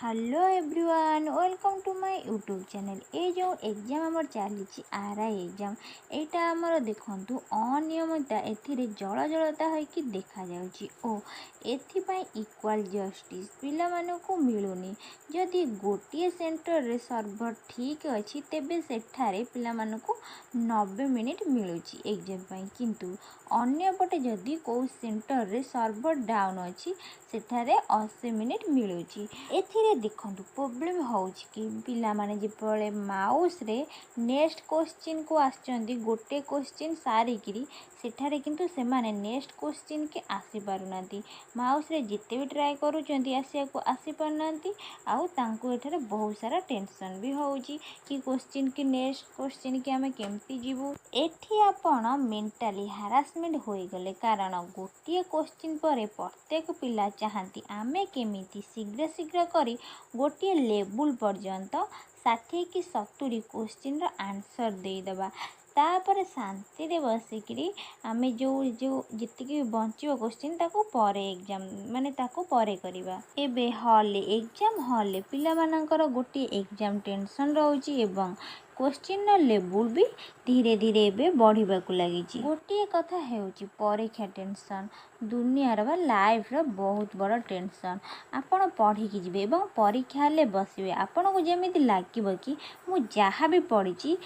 Hello everyone welcome to my YouTube channel. ये जो exam आमर चली आरआई एग्जाम यहाँ आमर देखु अनियमितता एथिरे जल जलता होकि देखा जाउची ओ एथिपाई इक्वाल जस्टिस पिला मानकु मिलुनी। जदि गोटे सेंटर रे सर्वर ठीक अच्छी तेबे सेठारे पिला मानकु 90 मिनिट मिलुची एग्जाम पाई, किंतु अन्यपटे जदि को सेंटर रे सर्वर डाउन अच्छी सेठारे 80 मिनिट मिलुची। एथिरे देखंतु प्रोब्लेम होउची कि पिला माने जेपळे माउस रे नेक्स्ट क्वेश्चन को आछंती गोटे क्वेश्चन सारिकिरी सेठारे किंतु से माने नेक्स्ट क्वेश्चन के आसी पारुनांती। माउस रे जिते भी ट्राई करूचंती आसिया को आसी पारुनांती। आउ तांको एठारे बहुत सारा टेंशन भी होउची कि क्वेश्चन की नेक्स्ट क्वेश्चन के हमें केमती जीवु। एठी आपण मेंटली हारासमेंट होई गले, कारण गोटे क्वेश्चन परे प्रत्येक पिला चाहती आमे केमिति शीघ्र शीघ्र करी गोटे लेवल पर्यंत 60 कि 70 क्वेश्चन रो आंसर देदेबा। तापर शांति रे बसिकरी आमे जो जो जितकी बंचियो क्वेश्चन ताको परे एग्जाम माने ताको परे करिबा। एबे हॉल एग्जाम हॉल पिला मानकर गोटे एग्जाम टेंशन रहउची एवं क्वेश्चन लेवल भी धीरे धीरे एबे बढ़िबा को लागिची। गोटे कथा हेउची परीक्षा टेंशन दुनियार बा लाइफ रो बहुत बड़ टेंशन। आपण पढ़ी कि जिवे एवं परीक्षा ले बसिबे आपण को जेमिति लागिबो कि मु जहा भी पढ़ी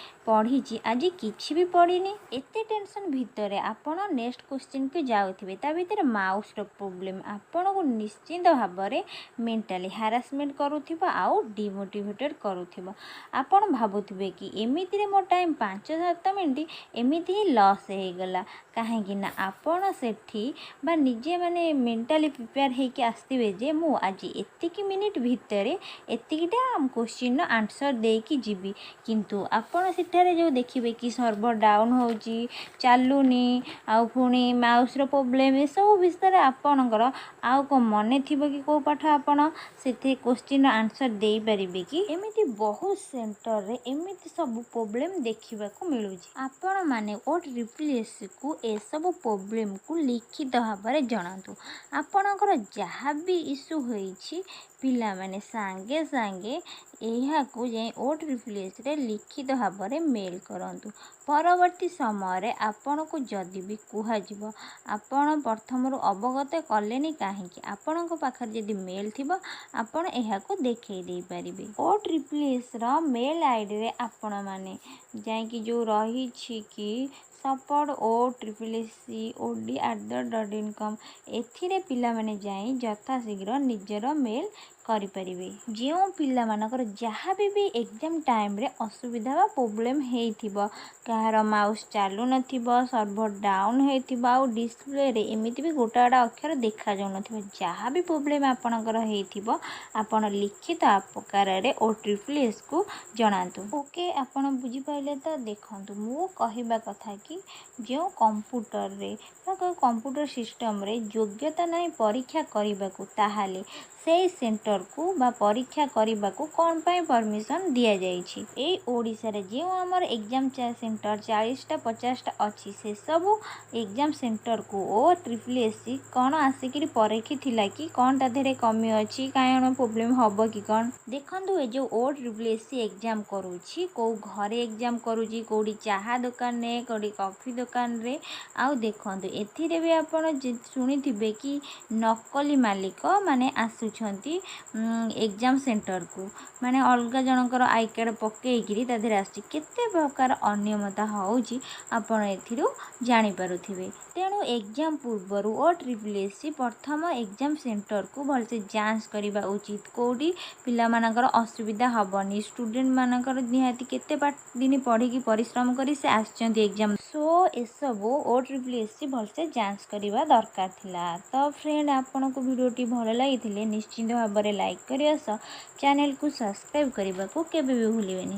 आज किछि भी पढ़ीनी। एते टेंशन भितरे आपण नेक्स्ट क्वेश्चन के जाउथिबे ता भितरे माउस रो प्रॉब्लम आपण को निश्चित भाबरे मेंटली हारासमेंट करूथिबो आउ डिमोटिवेटेड करूथिबो। आपण भाबुथिबे कि एमिति रे मो टाइम 5-7 मिनिट एमिति ही लॉस हे गला काहेकि ना आपण सेठी बा निजे माने मेंटली प्रिपेयर हे कि आस्तिबे जे मु आज एतिकी मिनिट भितरे एतिकीटा क्वेश्चन आंसर दे कि जीवी, किंतु आपण सेठारे जो देखिबे कि सर्वर डाउन होउची चालुनी आउ पुणी माउस रो प्रॉब्लम ए सब विषय रे आपणकर आउ को मने थिबो कि को पाठ आपण सेथे क्वेश्चन आंसर दे परिबे कि एमिति बहुत सेंटर रे एमिति सब प्रॉब्लम देखिबा को मिलुची। आपण माने ओट रिप्लेस को ए सब प्रॉब्लम को लिखित भाबरे जणातु। आपणकर जहा भी इशू होईची पिला माने सांगे सांगे एहा को जे ओट रिप्लेस रे लिखित भाबरे मेल करंतु। परवर्ती समय रे आपण को जदि भी कुहा जिवो आपण प्रथम रु अवगत कलेनी काहेकि आपण को पाखर जदि मेल थिबो आपण एहा को देखै दे परिबे। ओट रिप्लेस रो मेल आईडी रे आपण माने जाय कि जो रही छी कि support@ood@com एथिरे पिला माने जाई यथा शीघ्र निजर मेल करि परिबे। जो पिला मानकर जहा भी एग्जाम टाइम रे असुविधा बा प्रॉब्लम हेइथिबो, कहार माउस चालू नथिबो, सर्वर डाउन हेइथिबो आ डिस्प्ले रे एमिति भी गोटाडा अक्षर देखा जाउ नथिबो, जहा भी प्रॉब्लम आपनकर हेइथिबो आपण लिखित आकार रे ओट्रिप्लेस को जणातु। ओके आपण बुझी पाइले तो देखंतु मु कहिबा कथा कि जो कंप्यूटर रे कंप्यूटर सिस्टम रे योग्यता नहीं परीक्षा करबा को ताहाले से सेंटर को बा परीक्षा करबा को कोन पाई परमिशन दिया जाईछि। ए ओडिसा रे जे हमर एग्जाम सेंटर 40टा 50टा अछि से सब एग्जाम सेंटर को ओ ट्रिपलएससी कोन आसिकरी परीक्षी थिला कि कोन ता धरे कमी अछि कायण प्रॉब्लम हबो कि कोन। देखंतु ए जो ओ ट्रिपलएससी एग्जाम करूछि को घरे एग्जाम करूछि कोडी चाहा दुकान ने कोडी कॉफी दुकान रे आउ देखंतु एथिरे भी आपण सुनिथिबे कि नकली मालिक माने आसुछंती एग्जाम सेंटर को माने अलगा जनकर आई कार्ड पकेइकरी ता धरे आछि केते प्रकार अनियमता होउची आपण एथिरु जानि पारुथिबे। तेणु एग्जाम पूर्वरु ओ ट्रिपलएससी प्रथम एग्जाम सेंटर को भलसे जांच करिबा उचित, कोडी पिला मानकर असुविधा हबनी, स्टूडेंट मानकर निहाती केते दिन पढ़ी कि परिश्रम करी से आछंती एग्जाम सो ए सब ओ ट्रिपलएससी भलसे जांच करिबा दरकार थिला। तो फ्रेंड आपण को वीडियोटी भल लागिथिले निश्चित भाबरे लाइक करिया चैनल को सब्सक्राइब करबा को केबे भी भूलिबेनी।